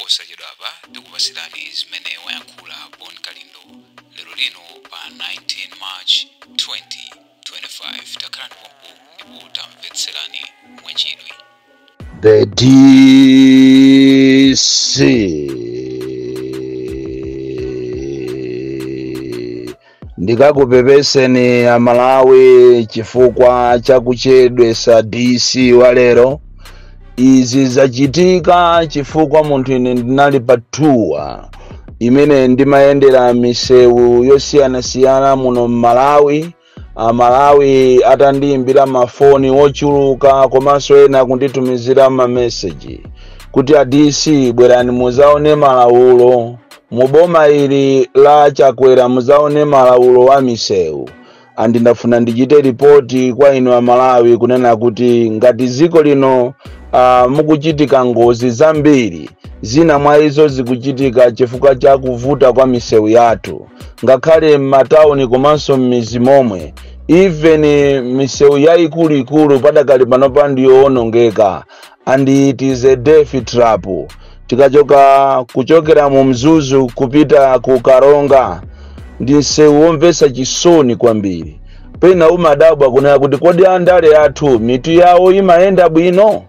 osachedwapa tikupatsirani zimene wayankhula Bon Kalindo lero lino pa 19 March 2025. Takhalani pompo ndipo tamvetserani mwachidwi. The DC ndikakupepeseni amalawi chifukwa chakuchedwesa DC walero. Izi zachitika chifukwa munthu ine ndinali patuwa imene ndimayendera misewu yosiyana muno Malawi. Malawi atandiyimbira mafoni ochuluka komanso ena kunditumizira message kuti a DC bwerani muzaone malawulo muboma ili la Chakwera, muzaone malawulo wa misewu. Ndinafuna ndichite ripoti kwa inu a Malawi kunena kuti ngati dziko lino mukuchitika ngozi zambiri, zina mwa izo zikuchitika chifukwa cha kuvuta kwa misewu yathu, ngakhale m'matauni komanso m'mizi momwe. Even misewu yayikulu padakali panopa ndiyowonongeka, and it is a death trap. Kuchokera mu Mzuzu kupita ku Karonga ndi msewu womvetsa chisoni kwambiri. Pena umadabwa kunena kuti kodi andale athu mitu yawo imayenda bwino,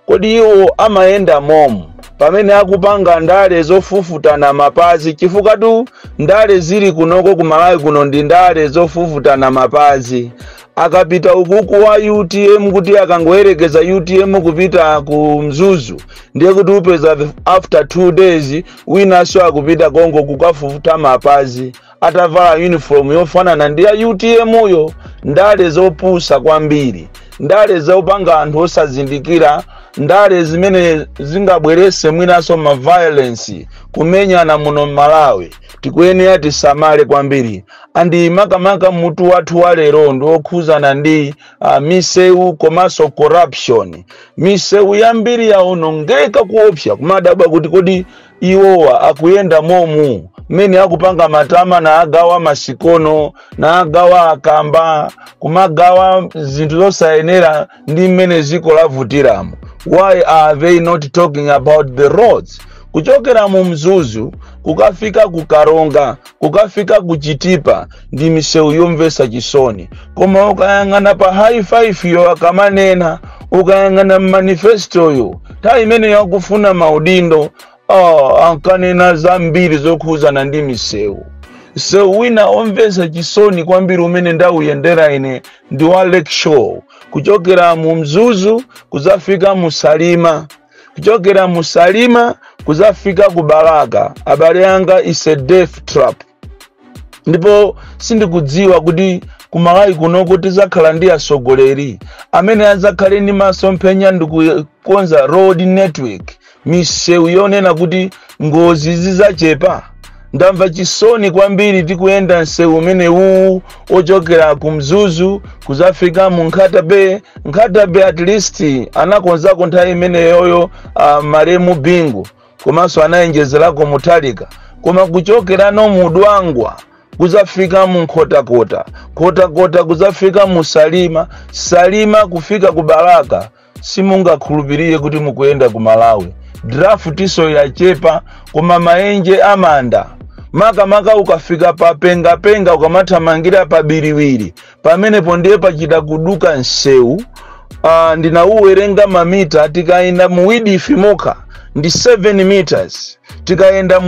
kodi iwo amayenda momo pamene akupanga ndale zofufutana mapazi, chifukwa tu ndale zili kunoko ku Malawi kuno ndi ndale zofufutana mapazi. Akapita ukuku wa UTM kuti akangoyerekeza UTM kupita ku Mzuzu, ndiye kuti upeza after 2 days winaso akupita Kongo kukafufuta mapazi atavala uniform yofanana ndi ya UTM uyo. Ndale zopusa kwambiri, ndale zopanga anthu osazindikira, ndale zimene zingabwerese mwinaso ma violence kumenyana muno Malawi. Tikuyenera tisamale kwambiri. Andi makamaka mutu wathu walero ndiwokhuzana ndi misewu komanso corruption. Misewu yambiri yaonongeka kuopsa, kumadabwa kuti kodi iwowa akuyenda momu mene akupanga matama na agawa masikono na agawa akamba kumagawa zinthu zosayenera ndi mmene ziko lavutiramu. Why are they not talking about the roads? Kuchokera mu Mzuzu kukafika ku Karonga kukafika ku Chitipa ndi misewu yomvetsa chisoni. Koma ukayang'ana pa high five yo akamanena, ukayang'ana manifesto yo ta imene yakufuna maudindo, ankanena zambiri zokhuzana ndi misewu. So wina omvetsa chisoni kwambiri umene ndawuyendera ine ndi wa Lake Shore. Kuchokera mu Mzuzu kuzafika mu Salima, kuchokera mu Salima kuzafika ku Baraka. Abale anga is a death trap. Ndipo sindikudziwa kuti ku Malawi kunoko tizakhala ndi asogoleri amene azakhale ndi masomphenya ndikukonza road network, misewu yonena kuti ngozi zizachepa. Ndamva chisoni kwambiri tikuyenda msewu umene uwu ochokera ku Mzuzu kuzafika mu Nkhatabe. Nkhatabe at least anakonzako nthawi imene yoyo Malemu Bingu komanso anayenjezerako Mutalika. Koma kuchokera no mu Dwangwa kuzafika mu Nkhotakota, Nkhotakota kuzafika mu Salima, Salima kufika ku Baraka. Simungakhulupirire kuti mukuyenda ku Malawi. Draft iso yachepa koma maenje amanda. Makamaka ukafika pa penga ukamathamangira pa Biriwiri, pamene pondiye pachita kuduka nsewu. Ndinauwerenga mamita, tikayenda muwidifi moka ndi 7 meters, tikayenda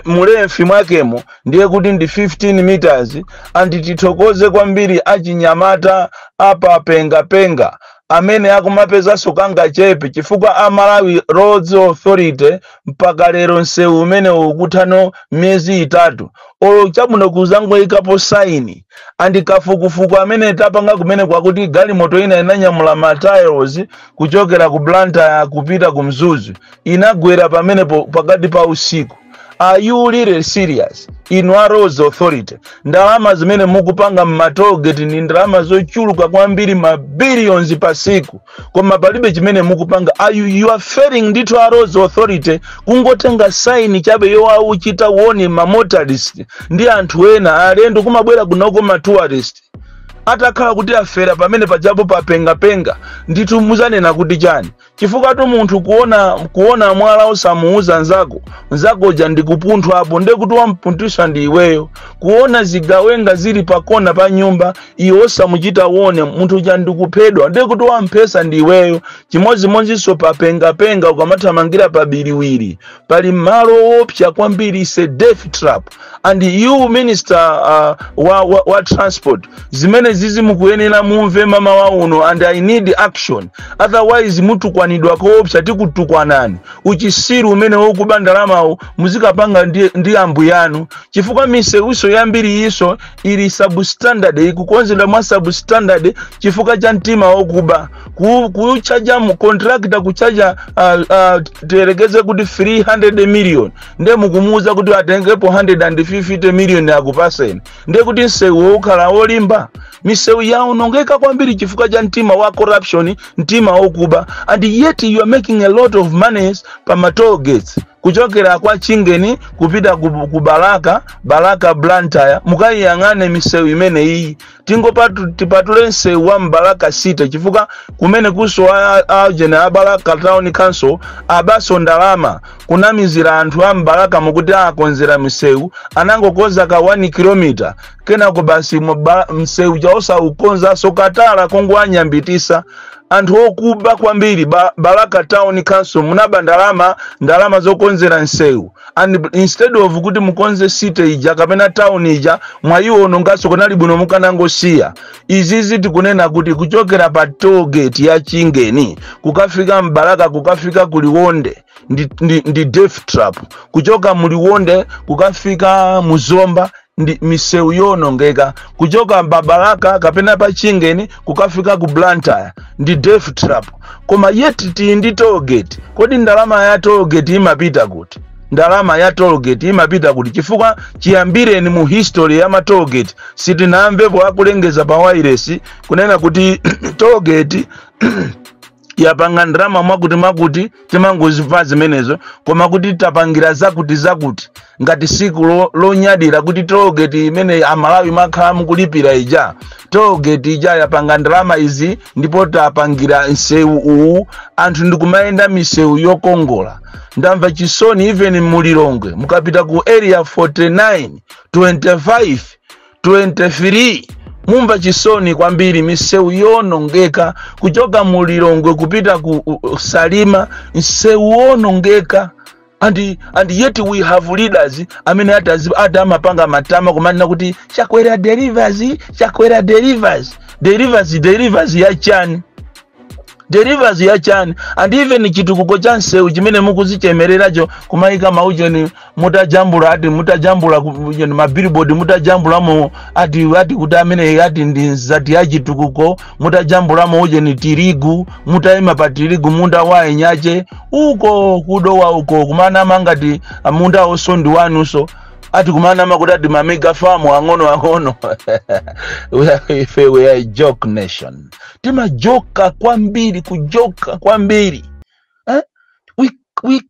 mulefi mwakemo ndiye kuti ndi 15 meters. Andi tithokoze kwambiri achinyamata apa penga amene akumapeza sokanga chepe chifukwa a Malawi Roads Authority mpaka lero nsewu umene ukuthano miezi 3 chabuno kuzango ikapo saini. Andi kafukufuku amene tapanga kumene kwakuti galimoto ina inanyamula matiles kuchokera ku Blantyre kupita ku Mzuzu inagwera pamene pakati pa usiku. Are you really serious? In Roads Authority ndalama zimene mukupanga mmatogeti ni ndalama zochuluka kwambiri ma billions pa siku, koma palibe chimene mukupanga. You are failing ndithu Roads Authority kungotenga sign chabe yowa uchita woni ma motorist ndi anthu ena alendo kumabwera kunoko ma tourist. atakhala kuti afera pamene pajapo papenga nditu muzanena kuti chani chifukwa tu munthu kuona mwala osamuuza nzako ja ndikupunthwa apo nde kuti wampunthisa ndi iweyo kuona zigawenga zili pakona pa nyumba iwo osamuchita wone munthu ja ndikuphedwa nde kuti wamphesa ndi iweyo chimodzimodzinso papenga ukamathamangira pabiliwiri pali malo opsa kwambiri ise death trap and you minister wa transport zimene zizi mukuyenera mumve mama wa uno and I need action otherwise mutukwanidwa koopsa tikutukwanani uchisiru umene wokuba ndalamawo muzikapanga ndi ambu yanu chifukwa misewuso yambiri iso ili substandard ikukonzedwa mwa substandard chifukwa cha mtima wokuba kuchaja mu contractor kuchaja terekeze kuti 300 million nde mukumuza kuti atengepo 150 million yakupaseni nde kuti nsewu ukhala olimba misewu yaonongeka kwambiri chifukwa cha mtima wa corruption mtima wokuba and yet you are making a lot of money pa toll gates kuchokera kwa Chingeni kupita kubalaka Blantyre mukayangane misewu imene iyi tipatule nsewu wa Mbalaka City chifukwa kumene kuso ajena Abalaka Town Council abaso ndalama kunamizira anthu a Mbalaka mukuti akonzera misewu anangokoza ka 1 km kena kubasi msewu jaosa ukonza sokatala kongo anyambitisa anthu okuba kwambiri Balaka Town Council munaba ndalama zokonzera nsewu and instead of kuti mukonze city ija kapena town ija mwayiwo nongaso kunali bwino mukanangosiya izizi tikunena kuti kuchokera pa toll gate ya Chingeni kukafika Mbalaka kukafika kuliwonde ndi death trap kuchoka muliwonde kukafika Muzomba ndi misewu yonongeka kuchoka Babalaka kapena pa Chingeni kukafika ku Blantyre ndi death trap koma yeti ndi toll gate kodi ndalama ya toll gate imapita kuti ndalama ya toll gate imapita kuti chifukwa chiyambireni mu history ya toll gate sitinamvepo akulengeza pa wireless kunena kuti toll gate yapanga ndrama mwakuti timangoziva zimenezo koma kuti tapangira zakuti ngati siku lonyadira kuti toll gate imene amalawi makhala mukulipira ija toll gate ija yapanga ndrama izi ndipo tapangira nsewu uwu anthu ndikumayenda misewu yokongola ndamva chisoni even mulilongwe mukapita ku area 49 25 23 mumva chisoni kwambiri misewu yonongeka kuchoka mulilongwe kupita ku Salima misewu yonongeka and yet we have leaders amene atamapanga matama kumanena kuti chakwera delivers ya chani delivers ya chani and even chitukuko cha nsewu chimene mukuzichemereracho kumaika maujeni mutajambula mabillboard mutajambulamo ati kuti amene ati ndi zati ya chitukuko mutajambulamo ujeni tirigu mutaima pa tirigu munda wa enyache uko kudowa uko kumana mangati munda osondi wanuso ati kumana makutati mamega farm ang'ono we are joke nation tima joka kwambiri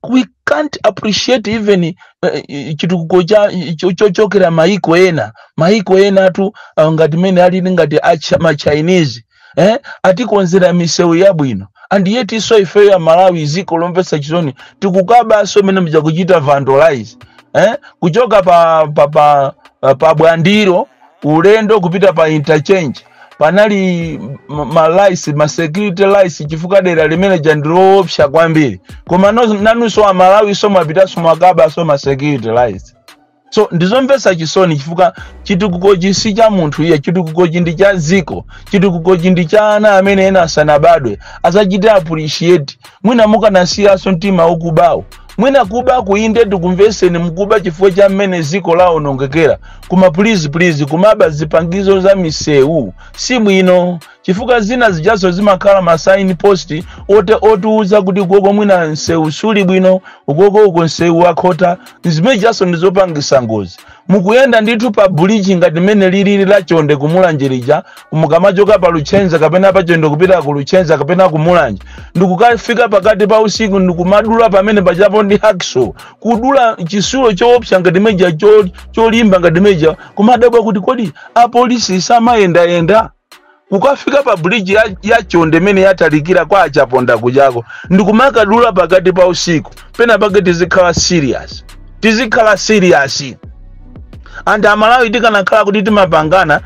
we can't appreciate even chitukuko chochokera maiko ena tu ngati mene ali ngati ma Chinese atikonzera misewu yabwino and yet so ife ya Malawi ziko lompesa chisoni tikukaba so mene mja kuchita vandalize kuchoka pa Bwandiro ulendo kupita pa interchange panali ma security lights chifuka dera limene jandiropsha kwambiri koma nanuso Amalawi so mapita so makaba so ma security lights so ndizomvesa chisoni chifuka chitukuko chisi cha munthu iye chitukuko chindi cha ziko chitukuko chindi cha ana amene ena asanabadwe asachita appreciate mwina mukanasiya so mtima ukubawo mwina kuba kuinde tukumveseni mkuba chifukwa cha mmene ziko lao nongekera kuma please kumaba zipangizo za misewu si bwino chifuka zina zijaso zimakhala ma sign post otuuza kuti ukoko mwina nsewu suli bwino ukoko nsewu wakhota zimene jaso ndizopangisa ngozi mukuyenda ndithu pa bridge ngati mene lili la Chonde kumulanjirija mukamachoka pa Luchenza kapena pa Chonde kupita ku Luchenza kapena ku Mulanje ndikukafika pakati pa usiku ndikumadula pamene pachapo ndi hacksaw kudula chisulo choopsa ngati meja cholimba ngati meja kumadabwa kuti kodi a polisi samayenda kukafika pa bridge ya Chonde mene yatalikira kwa achaponda kujako ndikumaka dula pakati pa usiku pena pake tizikhala serious and amalawi tikanakhala kuti timapangana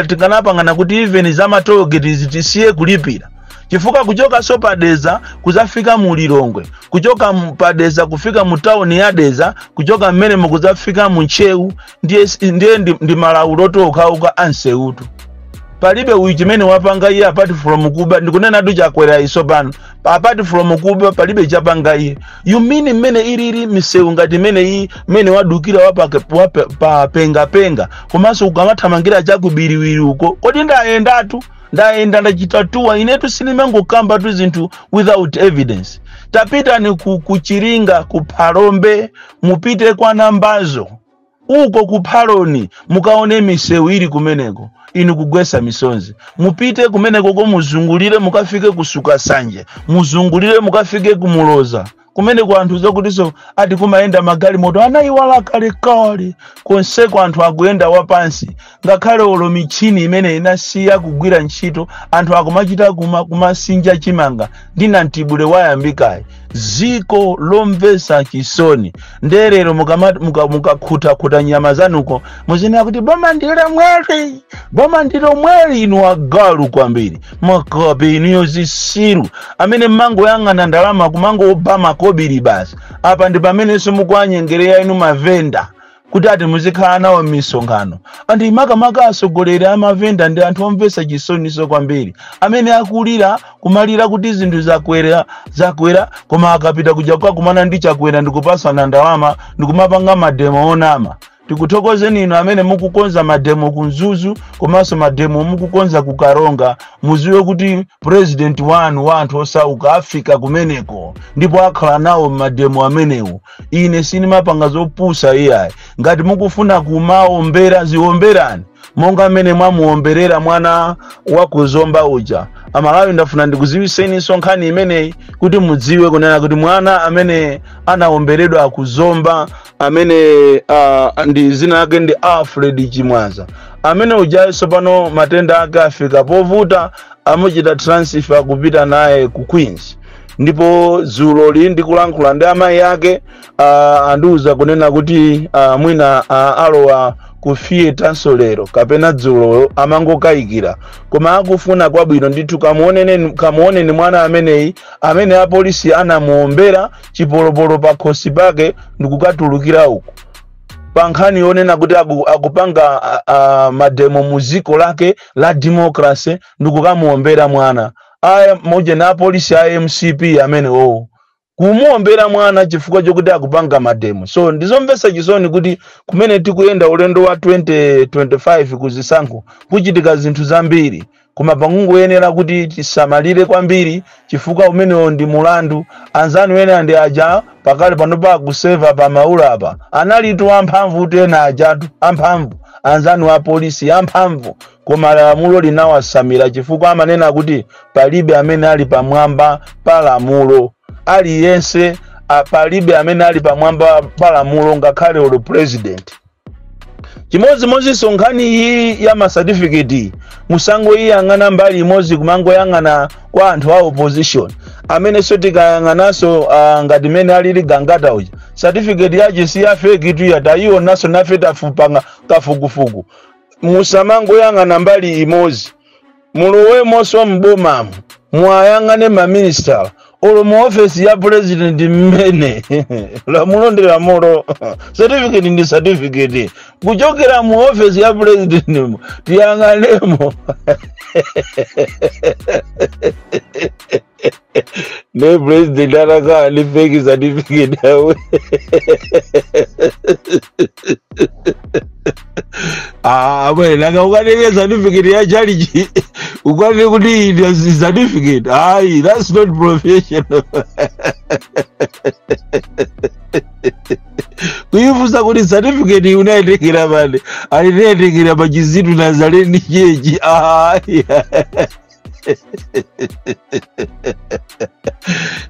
tikanapangana kuti even zamatogeti zitisiye kulipira chifukwa kuchoka so padeza kuzafika mu Lilongwe kuchoka padeza kufika mu town ya Deza kuchoka mmene mukuzafika mu Nchewu ndiye ndi malawulo tokauka anseutu palibe uyichimene wapanga iye apart from Kuba ndikunena tu chakwera iso pano apart from Kuba palibe chapanga iye you mean mmene ilili misewu ngati mmene wadukira pa penga komanso ukamathamangira chakubiriwiri uko kodi ndaenda ndachitatua inetu sinimangokamba tu zinthu without evidence tapita ni kuchiringa kuphalombe mupite kwa Nambazo uko kuphaloni mukaone misewu ili kumeneko inu kugwesa misonzi mupite kumeneko ko muzungulire mukafike kusuka Sanje muzungulire mukafike kumuloza kumeneko anthu zokutiso ati kumaenda magali moto anayiwala kale konseko anthu akuyenda wapansi ngakhale olo michini imene inasiya kugwira ntchito anthu akumachita kumasinja chimanga ndina ntibule wayambikayi ziko lomvesa chisoni nderero mukakhuta nyama zanuko muzina kuti boma ndilo mweli inu agalu kwambiri makabe inu yozisiru amene mango yang'ana ndalama kumango Obama kobiri basi apa ndi pamene simukwanyengereya inu mavenda kuti ati muzikhala nawo misonkhano andi makamaka asogolera amavenda ndi anthu omvesa chisoniso kwambiri amene akulira kumalira kuti zinthu zakwera koma akapita kuja kwa kumana ndi chakwera ndikupasa na ndalama ndikumapanga mademo onama tikuthokozeni inu amene mukukonza mademo kunzuzu komanso mademo mukukonza kukaronga muziwe kuti president wanu wa anthu osauka Africa kumeneko ndipo akhala nawo mademo amenewo ine sinimapanga zopusa iyayi ngati mukufuna kumaombera ziomberani monga amene mwamuomberera mwana wa kuzomba uja amalawi ndafuna ndikuziwiseni nkhani imeneyi kuti mudziwe kunena kuti mwana amene anaomberedwa akuzomba amene ndi zina lake ndi Alfred Chimwaza amene ujayiso pano matenda ake afika povuta amuchita transfer kupita naye ku Queens ndipo dzulo ndikulankhula ndi amayi yake andiuza kunena kuti mwina alowa kufie tansolero kapena dzulo amangokayikira koma akufuna kwabwino ndithu kamuone ni mwana amene apolisi anamuombera chipolopolo pa khosi pake ndikukatulukira uko pankhani yonena kuti akupanga mademo muziko lake la democracy ndikukamuombera mwana aya moja na polisi MCP amene kumuombera mwana chifukwa chokuti akupanga mademo so ndizomvesa chisoni kuti kumene tikuyenda ulendo wa 2025 kuzisankho kuchitika zinthu zambiri koma pangungoyenera kuti tisamalire kwambiri chifukwa umenewo ndi mulandu anzanu ene andi aja pakale panopa kuseva pa maula apa analitu amphamvu tena ajatu amphamvu anzanu wa polisi amphamvu koma lamulo linawasamira chifukwa amanena kuti palibe amene ali pamwamba pa lamulo aliyense palibe amene ali pamwamba pa lamulo ngakhale olo president chimodzimodzi sonkhani hii ya certificate musango iyi yang'ana mbali imodzi kumango yang'ana kwa anthu a opposition amene sotika yang'anaso ngati mene alili Gangata uja certificate yaje si ya fake tu yatayiwo naso nafe tafupanga kafukufuku musamango yang'ana mbali imodzi mulowe moso mbomamu mwayang'ane ma minister olo mu office ya president mmene lamulo ndi lamulo certificate ndi certificate kuchokera mu office ya president tiyang'anemo ne president anaka ni fake certificate yawe abwe langa ukaneke certificate ya charity ukaneke kuti ndi certificate that's not professional kuyifusa kuti certificate unayitekera pale alinayitekera pa chizitu Nazareni chechi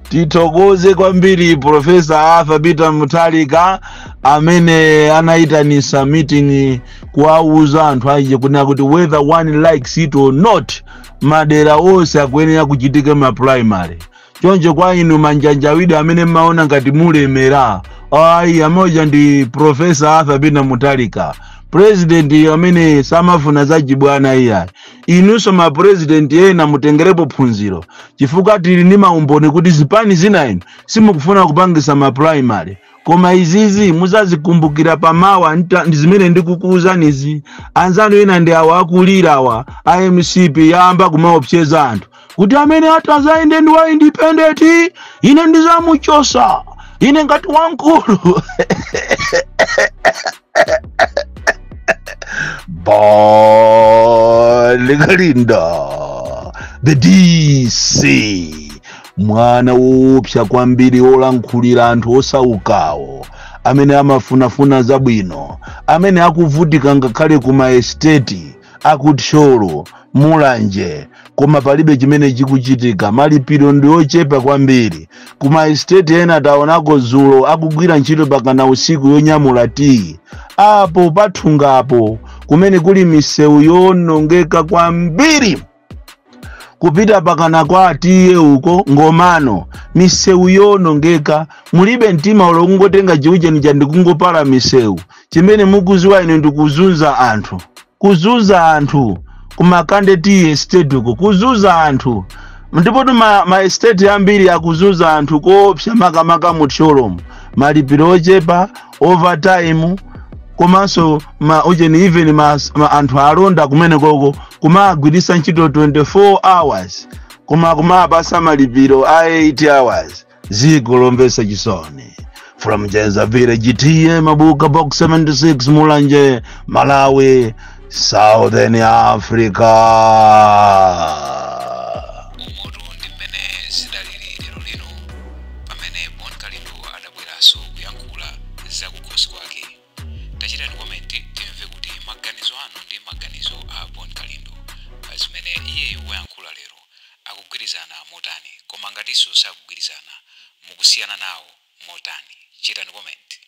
titokoze kwambiri Professor Arthur Peter Mutharika amene anaitanisa meeting kuwauza anthu aje kunena kuti whether one likes it or not madera wose akuyenera kuchitika ma primary. Choncho kwa inu manjanjawidi amene mmaona ngati mulemera, ayi amoja ndi Professor Arthur Pina Mutharika, president amene samafuna za chibwana iya. Inunso ma president ena mutengerepo phunziro, chifukwa tili ndi maumboni kuti zipani zina inu simukufuna kupangisa ma primary. Koma izizi muzazikumbukira pamawa ndi zimene ndikukuuzanizi. Anzanu ena ndi awa akulira awa IMCP yamba kumaopseza anthu kuti amene atazaende ndi wa independent ine ndizamuchosa ine ngati wankulu. Bonkalinda the DC, mwana wopsa kwambiri olankhulira anthu osaukawo, amene amafunafuna zabwino, amene akuvutika ngakhale kuma estate akutsholo mulanje, koma palibe chimene chikuchitika. Malipiro ndi ochepa kwambiri. Kuma estate ena taonako zulo akugwira ntchito pakana usiku yonyamula tii. Apo pathungapo kumene kuli misewu yonongeka kwambiri, kupita pakana kwa atiye uko ngomano misewu yonongeka, mulibe mtima ulo kungotenga chiucheni cha ndikungopala misewu. Chimene mukuziwa ine ndikuzunza anthu, kuzuza anthu kumakande tiye estate uko, kuzuza anthu. Ndipo ma estate ambiri akuzuza anthu koopsa makamaka mutsholomo, malipiro ochepa, overtime, komanso even anthu alonda kumene koko kumagwirisa ntchito 24 hours kuma apasa malipiro 8 hours. Zikulombesa chisoni. From Jenza Village TM Mabuka Box 76 Mulanje, Malawi, Southern Africa. Umoto ndi mmene zidaliri lero lino pamene Bonkalindu adabweranso kuyankhula za kukhosi kwake. Tachitani komenti timve kuti maganizo anu ndi maganizo a Bonkalindu pa zimene iyeyo wayankhula lero akugwirizana motani, koma ngatinso sakugwirizana mukusiyana nawo motani. Chitani komenti.